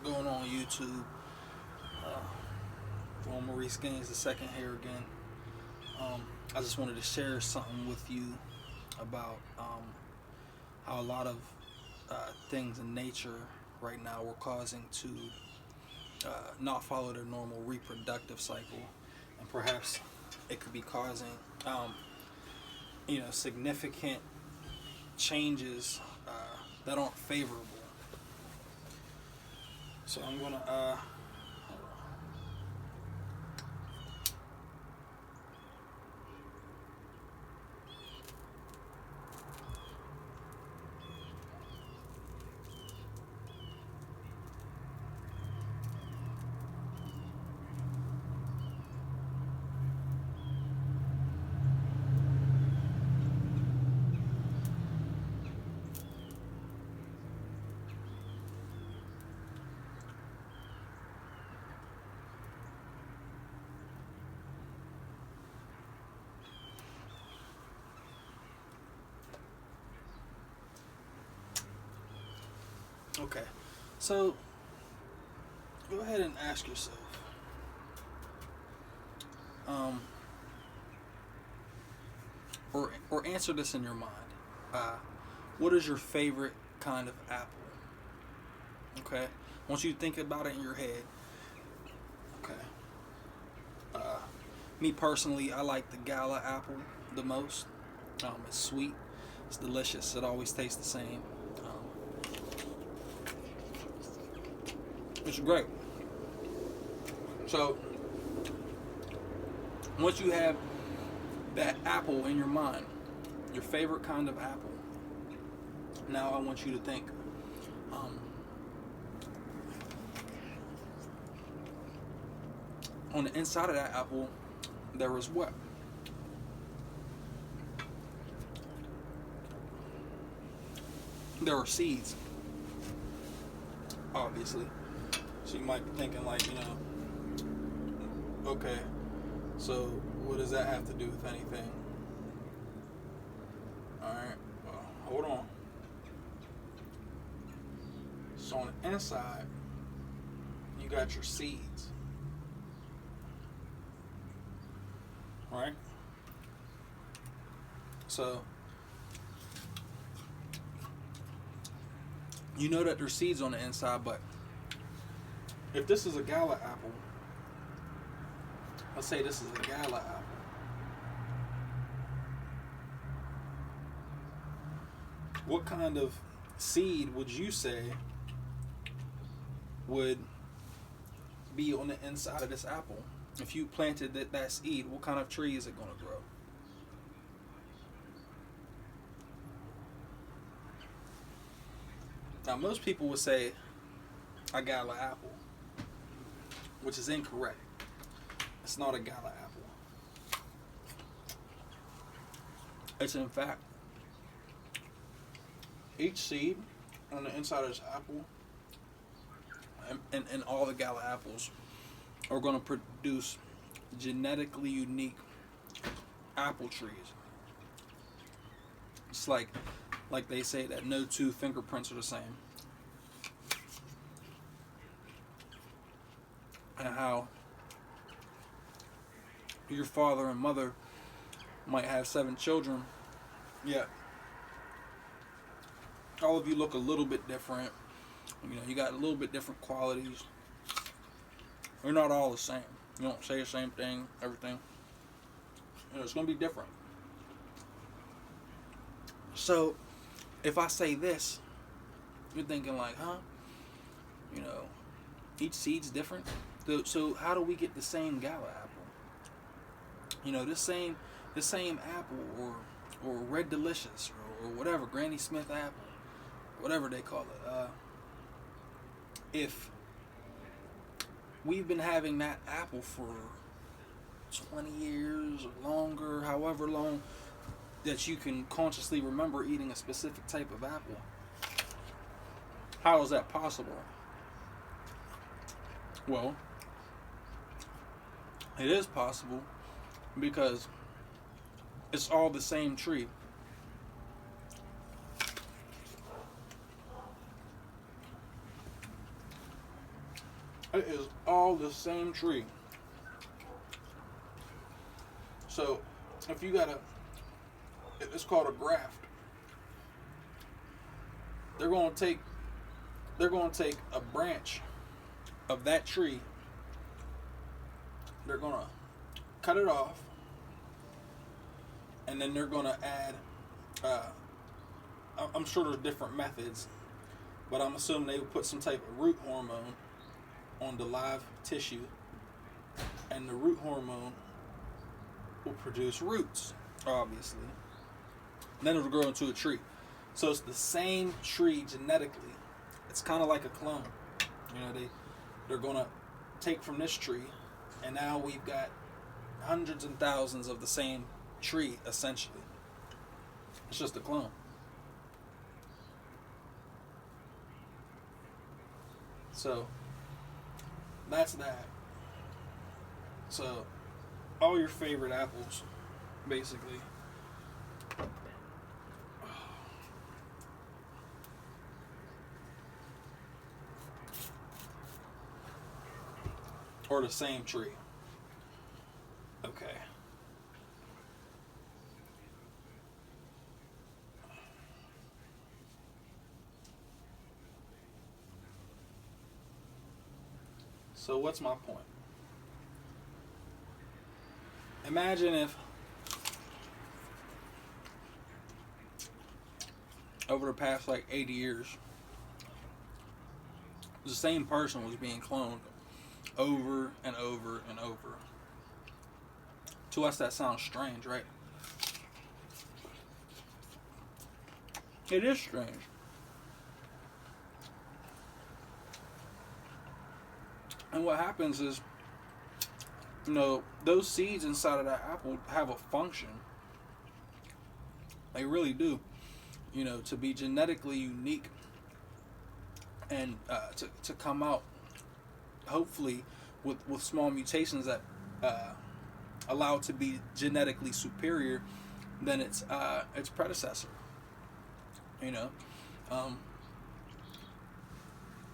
going on YouTube? Well, Maurice Gaines the second here again. I just wanted to share something with you about how a lot of things in nature right now we're causing to not follow their normal reproductive cycle, and perhaps it could be causing significant changes that aren't favorable. So I'm gonna okay. So go ahead and ask yourself, um, or answer this in your mind. What is your favorite kind of apple? Okay. Once you think about it in your head. Okay. Uh, Me personally, I like the Gala apple the most. It's sweet. It's delicious. It always tastes the same. It's great. So once you have that apple in your mind, your favorite kind of apple, now I want you to think, on the inside of that apple, there is what? There are seeds, obviously. So you might be thinking like, okay, so what does that have to do with anything? Alright, well, hold on. So on the inside, you got your seeds. Right? So you know that there's seeds on the inside, but if this is a Gala apple, let's say this is a Gala apple. What kind of seed would you say would be on the inside of this apple? If you planted that seed, what kind of tree is it going to grow? Now, most people would say a Gala apple, which is incorrect. It's not a Gala apple. It's in fact, each seed on the inside of this apple, and all the Gala apples, are going to produce genetically unique apple trees. It's like they say that no two fingerprints are the same. And how your father and mother might have 7 children, yet all of you look a little bit different. You got a little bit different qualities. You're not all the same. You don't say the same thing, everything. It's going to be different. So, if I say this, you're thinking like, huh? Each seed's different. So how do we get the same Gala apple? This same apple, or Red Delicious, or whatever, Granny Smith apple, whatever they call it. If we've been having that apple for 20 years or longer, however long that you can consciously remember eating a specific type of apple, how is that possible? Well, it is possible because it's all the same tree. It is all the same tree. So if you got it's called a graft. They're going to take a branch of that tree. They're going to cut it off, and then they're going to add. I'm sure there's different methods, but I'm assuming they would put some type of root hormone on the live tissue, and the root hormone will produce roots, obviously. And then it'll grow into a tree. So it's the same tree genetically. It's kind of like a clone. You know, they're gonna take from this tree, and now we've got hundreds and thousands of the same tree essentially. It's just a clone. So that's that. So all your favorite apples, basically. Or the same tree. Okay. So what's my point? Imagine if over the past like 80 years, the same person was being cloned over and over and over. To us that sounds strange, right? It is strange. And what happens is, you know, those seeds inside of that apple have a function. They really do. You know, to be genetically unique and to come out, hopefully, with small mutations that allow it to be genetically superior than its predecessor. You know,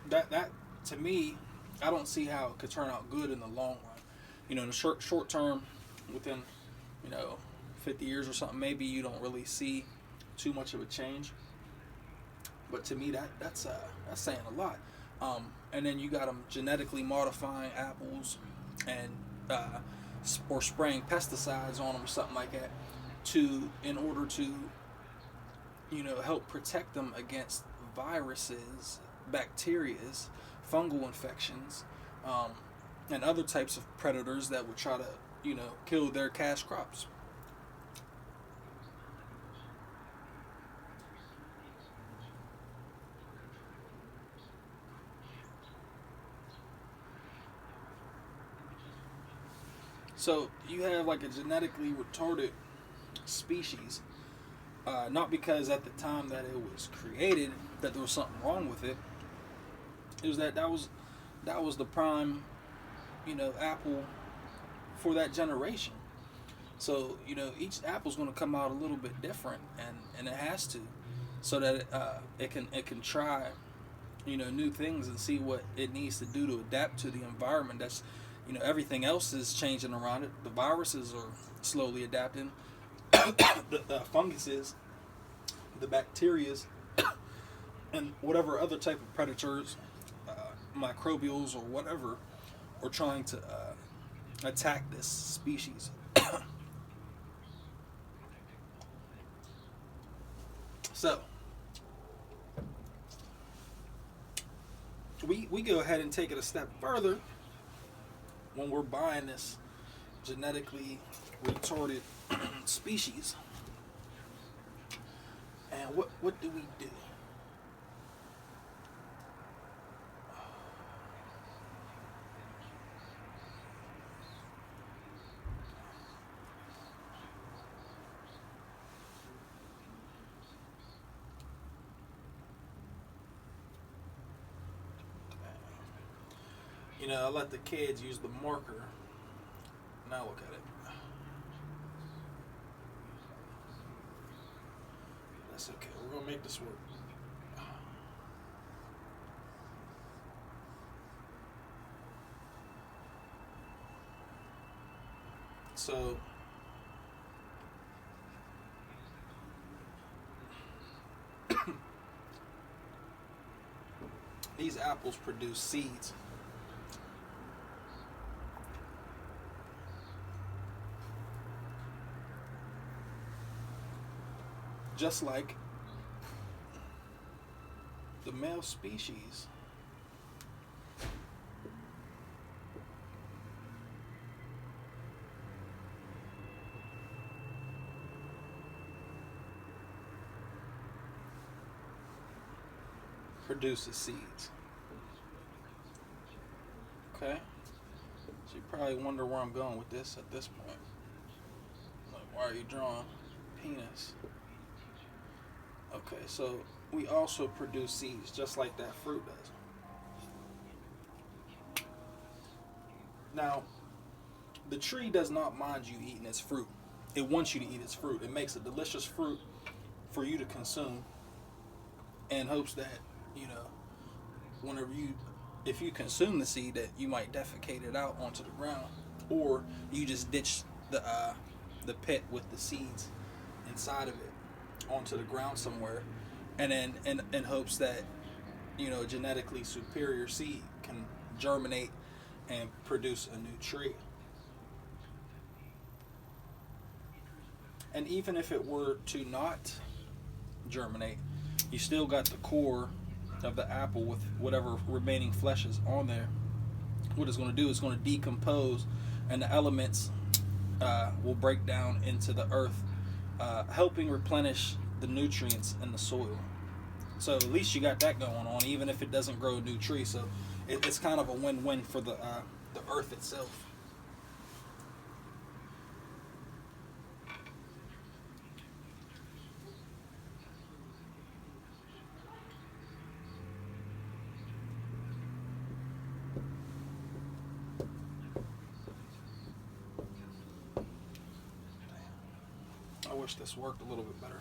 that to me, I don't see how it could turn out good in the long run. You know, in the short term, within 50 years or something, maybe you don't really see too much of a change. But to me, that's saying a lot. And then you got them genetically modifying apples and or spraying pesticides on them or something like that in order to help protect them against viruses, bacterias, fungal infections, and other types of predators that would try to kill their cash crops. So you have like a genetically retarded species, not because at the time that it was created that there was something wrong with it. It was that was the prime, apple for that generation. So each apple's going to come out a little bit different, and it has to, so that it can try new things and see what it needs to do to adapt to the environment. That's everything else is changing around it. The viruses are slowly adapting. The funguses, the bacterias, and whatever other type of predators, microbials or whatever, are trying to attack this species. So we go ahead and take it a step further when we're buying this genetically retarded species. And what do we do? I let the kids use the marker. Now look at it. That's okay. We're going to make this work. So these apples produce seeds. Just like the male species produces seeds. Okay? So you probably wonder where I'm going with this at this point. Like, why are you drawing penis? Okay, so we also produce seeds just like that fruit does. Now, the tree does not mind you eating its fruit. It wants you to eat its fruit. It makes a delicious fruit for you to consume in hopes that, you know, whenever you, if you consume the seed, that you might defecate it out onto the ground, or you just ditch the pit with the seeds inside of it onto the ground somewhere, and then in hopes that, you know, genetically superior seed can germinate and produce a new tree. And even if it were to not germinate, you still got the core of the apple with whatever remaining flesh is on there. What it's going to do is going to decompose, and the elements will break down into the earth, helping replenish the nutrients in the soil. So at least you got that going on, even if it doesn't grow a new tree. So it's kind of a win-win for the earth itself. I wish this worked a little bit better.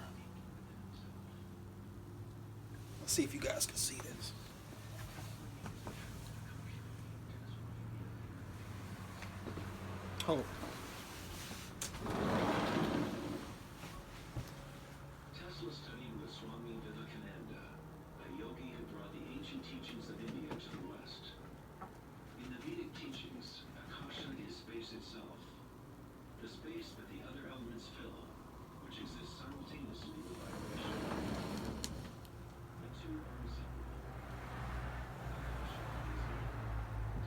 Let's see if you guys can see this. Oh. Tesla studied with Swami Vivekananda, a yogi who brought the ancient teachings of India to the West. In the Vedic teachings, Akasha is space itself, the space that the other elements fill, which exists simultaneously with vibration. The two are inseparable. Akasha is to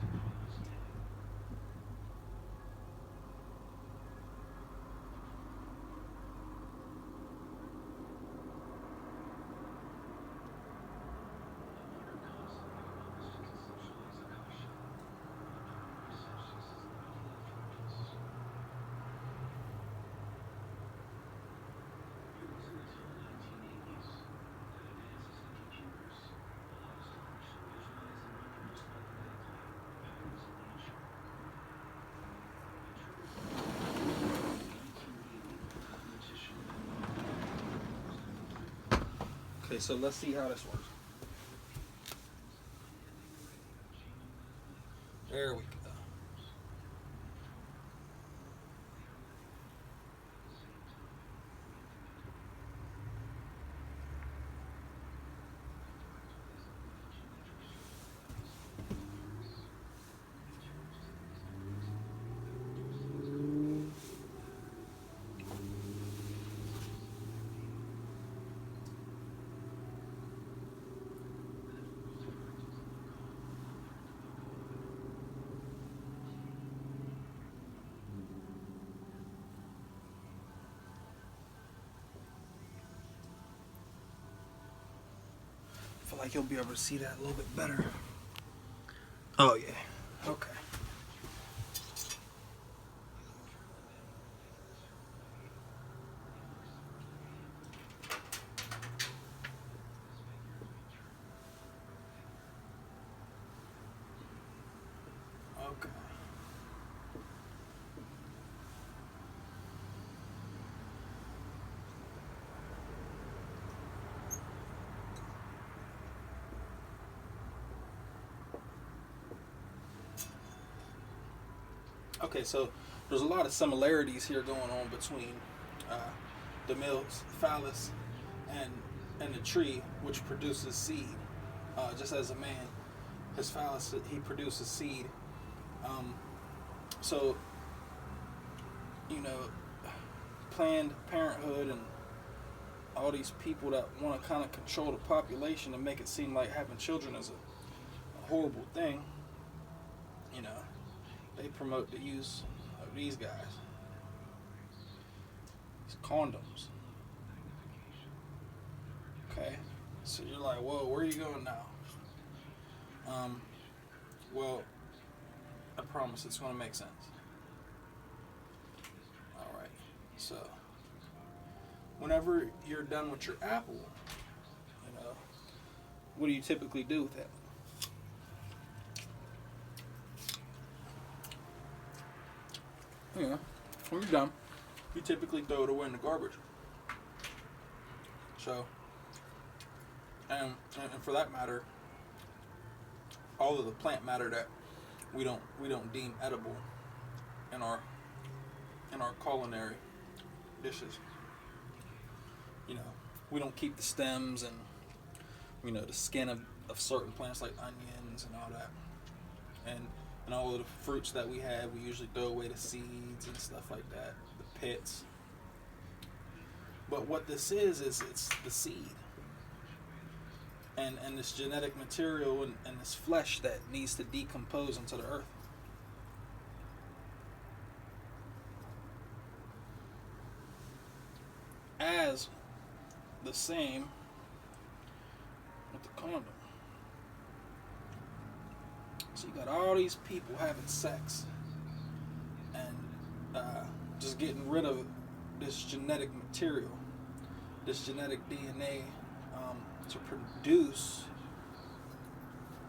Prana's name. Okay, so let's see how this works. There we go. I feel like you'll be able to see that a little bit better. Oh yeah. Okay. Okay. Okay, so there's a lot of similarities here going on between the male phallus and the tree, which produces seed. Just as a man, his phallus, he produces seed. So, you know, Planned Parenthood and all these people that want to kind of control the population and make it seem like having children is a horrible thing, you know, they promote the use of these guys, these condoms. Okay, so you're like, whoa, where are you going now? Well, I promise it's going to make sense. All right, so whenever you're done with your apple, you know, what do you typically do with it? You know, when you're done, you typically throw it away in the garbage. So, and for that matter, all of the plant matter that we don't deem edible in our culinary dishes. You know, we don't keep the stems and, you know, the skin of certain plants like onions and all that. And all of the fruits that we have, we usually throw away the seeds and stuff like that, the pits. But what this is it's the seed. And this genetic material and this flesh that needs to decompose into the earth. As the same with the condom. So you got all these people having sex and just getting rid of this genetic material, this genetic DNA, to produce,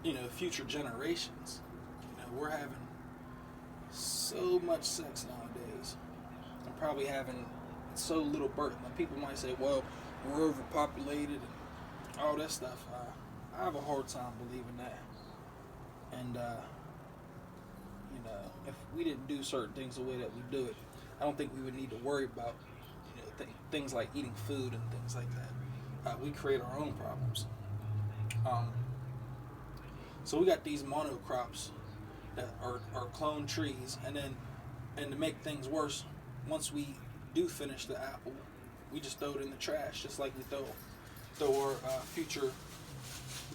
you know, future generations. You know, we're having so much sex nowadays, and probably having so little birth. Now, people might say, well, we're overpopulated and all that stuff. I have a hard time believing that. And, you know, if we didn't do certain things the way that we do it, I don't think we would need to worry about, you know, things like eating food and things like that. We create our own problems. So we got these monocrops that are clone trees, and to make things worse, once we do finish the apple, we just throw it in the trash, just like we throw our future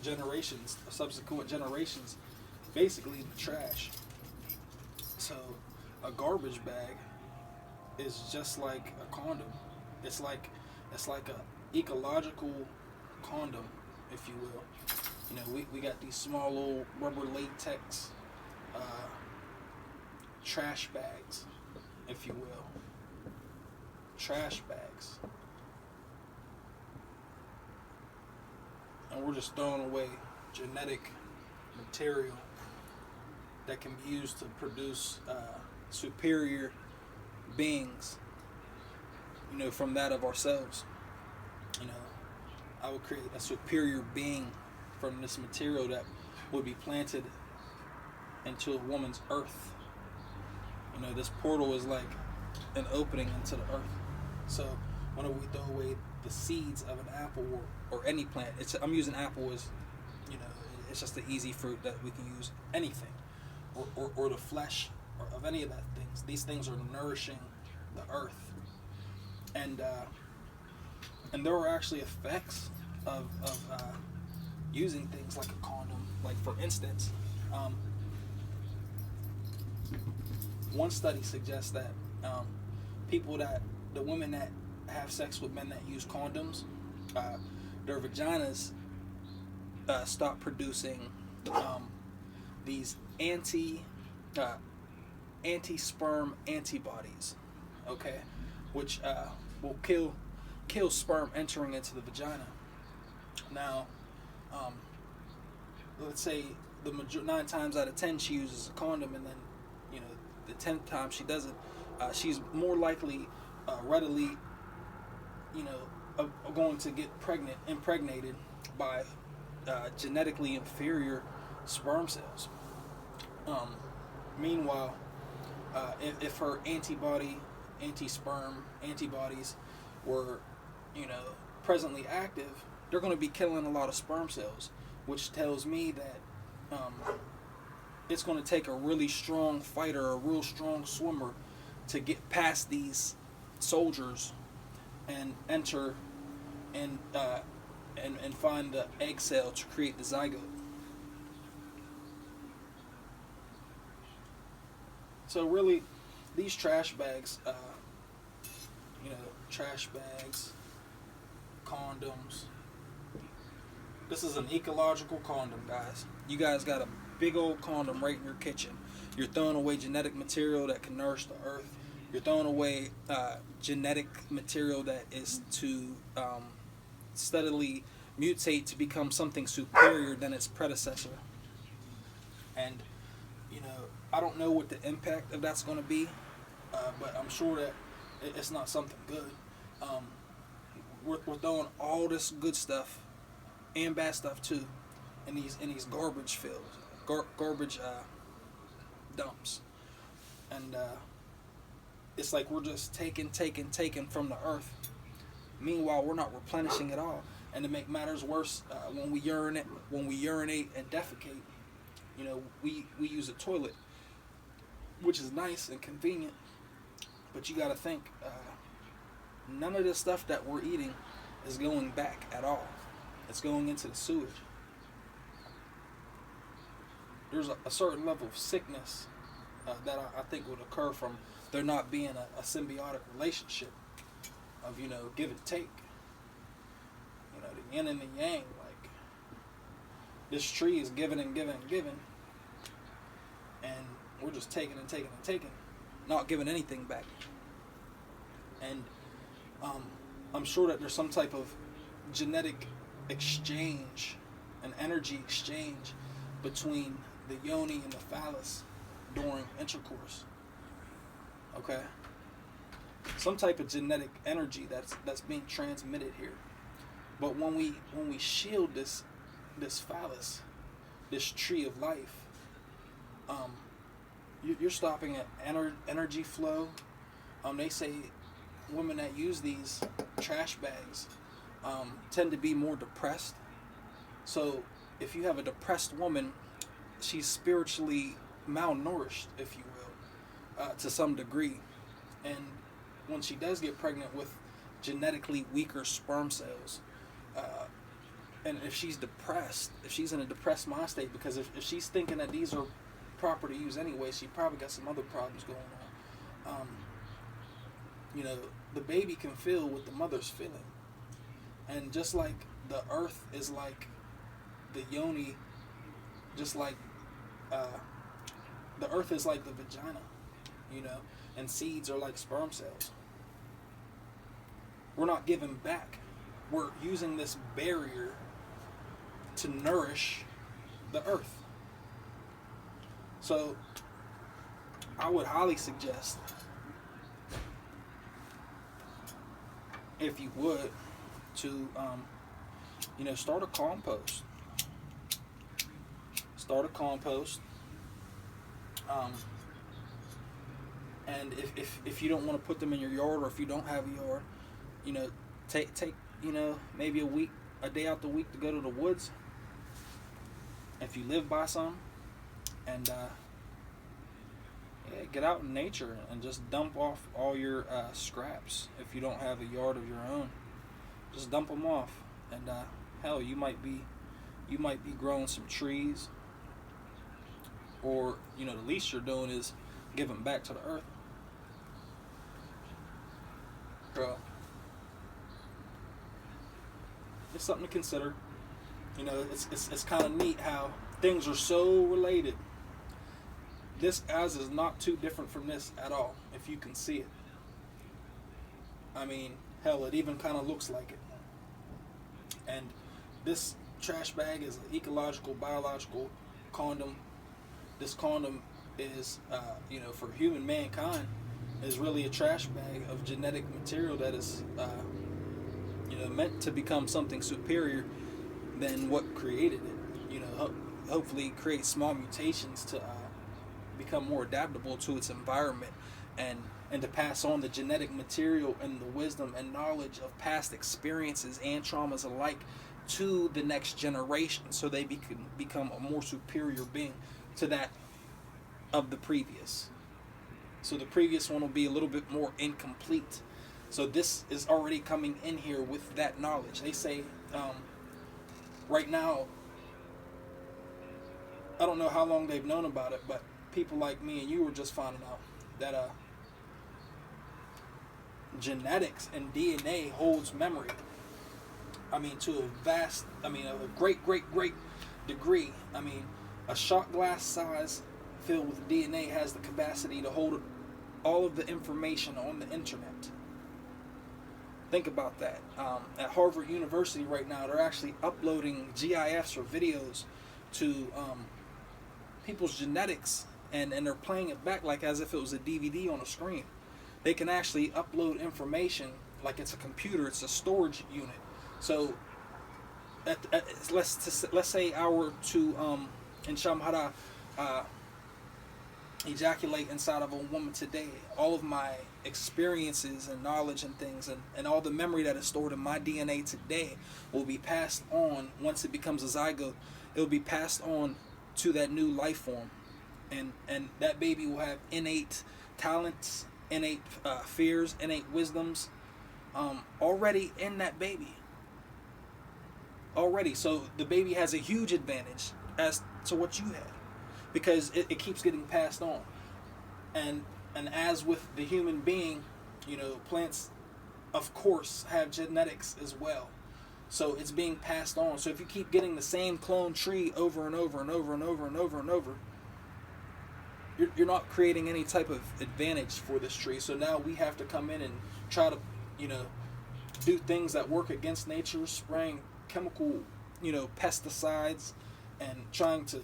generations, subsequent generations, basically in the trash. So a garbage bag is just like a condom. It's like a ecological condom, if you will. You know, we got these small little rubber latex trash bags, if you will. Trash bags. And we're just throwing away genetic material that can be used to produce superior beings, you know, from that of ourselves. You know, I would create a superior being from this material that would be planted into a woman's earth. You know, this portal is like an opening into the earth. So whenever we throw away the seeds of an apple or any plant, I'm using apple as, you know, it's just an easy fruit that we can use anything, or the flesh or of any of that things. These things are nourishing the earth, and there are actually effects of using things like a condom. Like, for instance, one study suggests that the women that have sex with men that use condoms, their vaginas stop producing these anti-sperm antibodies, okay, which will kill sperm entering into the vagina. Now, let's say 9 times out of 10 she uses a condom, and then, you know, the 10th time she doesn't. She's more likely readily, you know, going to get impregnated by genetically inferior sperm cells. Meanwhile, if her anti-sperm antibodies were, you know, presently active, they're going to be killing a lot of sperm cells, which tells me that um, it's going to take a really strong fighter, a real strong swimmer, to get past these soldiers and enter and and find the egg cell to create the zygote. So really, these trash bags, you know, trash bags, condoms. This is an ecological condom, guys. You guys got a big old condom right in your kitchen. You're throwing away genetic material that can nourish the earth. You're throwing away genetic material that is to steadily mutate to become something superior than its predecessor. And, you know, I don't know what the impact of that's going to be, but I'm sure that it's not something good. We're throwing all this good stuff and bad stuff too in these garbage fields, garbage dumps, and it's like we're just taking from the earth. Meanwhile, we're not replenishing at all. And to make matters worse, when we urinate and defecate, you know, we use a toilet, which is nice and convenient. But you got to think, none of the stuff that we're eating is going back at all. It's going into the sewage. There's a certain level of sickness that I think would occur from there not being a symbiotic relationship of, you know, give and take. You know, the yin and the yang. Like, this tree is giving and giving and giving, and we're just taking and taking and taking, not giving anything back. And I'm sure that there's some type of genetic exchange, an energy exchange between the yoni and the phallus during intercourse. Okay? Some type of genetic energy that's being transmitted here. But when we shield this phallus, this tree of life, you're stopping an energy flow. They say women that use these trash bags tend to be more depressed. So if you have a depressed woman, she's spiritually malnourished, if you will, to some degree. And when she does get pregnant with genetically weaker sperm cells, and if she's depressed, if she's in a depressed mind state, because if she's thinking that these are proper to use anyway, she probably got some other problems going on. You know, the baby can feel what the mother's feeling. And just like the earth is like the yoni, just like the earth is like the vagina, you know, and seeds are like sperm cells. We're not giving back. We're using this barrier to nourish the earth. So I would highly suggest, if you would, to you know, start a compost. Start a compost. And if you don't want to put them in your yard, or if you don't have a yard, you know, take you know, maybe a day out the week to go to the woods, if you live by some, and yeah, get out in nature and just dump off all your scraps. If you don't have a yard of your own, just dump them off. And hell, you might be growing some trees, or, you know, the least you're doing is giving back to the earth. Bro, it's something to consider. You know, it's kind of neat how things are so related. This as is not too different from this at all, if you can see it. I mean, hell, it even kind of looks like it. And this trash bag is an ecological, biological condom. This condom is, you know, for human mankind, is really a trash bag of genetic material that is, you know, meant to become something superior than what created it. You know, hopefully create small mutations to become more adaptable to its environment, and to pass on the genetic material and the wisdom and knowledge of past experiences and traumas alike to the next generation, so they become a more superior being to that of the previous. So the previous one will be a little bit more incomplete. So this is already coming in here with that knowledge. They say right now, I don't know how long they've known about it, but people like me and you were just finding out that genetics and DNA holds memory. I mean, to a great, great, great degree. I mean, a shot glass size filled with DNA has the capacity to hold all of the information on the internet. Think about that. At Harvard University right now, they're actually uploading GIFs or videos to people's genetics, and they're playing it back like as if it was a DVD on a screen. They can actually upload information like it's a computer, it's a storage unit. So, let's say I were to in Shamhara ejaculate inside of a woman today, all of my experiences and knowledge and things, and all the memory that is stored in my DNA today will be passed on. Once it becomes a zygote, it will be passed on to that new life form, and that baby will have innate talents, innate fears, innate wisdoms already in that baby. Already. So the baby has a huge advantage as to what you had, because it keeps getting passed on. And as with the human being, plants of course have genetics as well. So it's being passed on. So if you keep getting the same clone tree over and over and over and over and over and over, you're not creating any type of advantage for this tree. So now we have to come in and try to, do things that work against nature, spraying chemical, pesticides, and trying to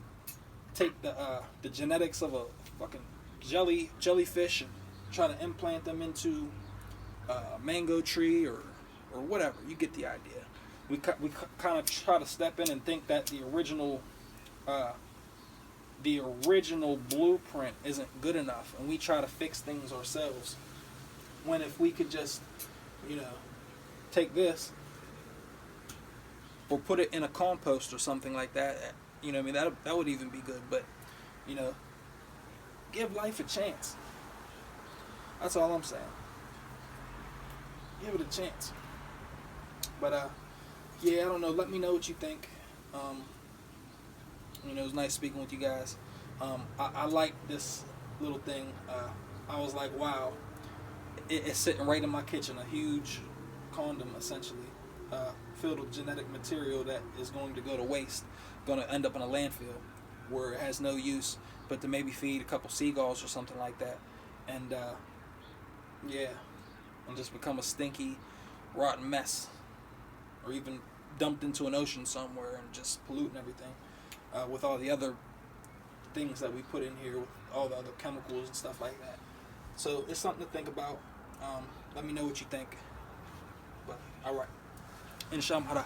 take the genetics of a fucking jellyfish and try to implant them into a mango tree or whatever. You get the idea. We kind of try to step in and think that the original blueprint isn't good enough, and we try to fix things ourselves. When if we could just, take this or put it in a compost or something like that, that would even be good. But, give life a chance. That's all I'm saying. Give it a chance. But yeah, I don't know. Let me know what you think. It was nice speaking with you guys. I like this little thing. I was like, wow, it's sitting right in my kitchen. A huge condom, essentially, filled with genetic material that is going to go to waste, going to end up in a landfill where it has no use but to maybe feed a couple seagulls or something like that. And yeah, and just become a stinky, rotten mess, or even dumped into an ocean somewhere and just polluting everything with all the other things that we put in here, with all the other chemicals and stuff like that. So it's something to think about. Let me know what you think. But alright, Inshamhara.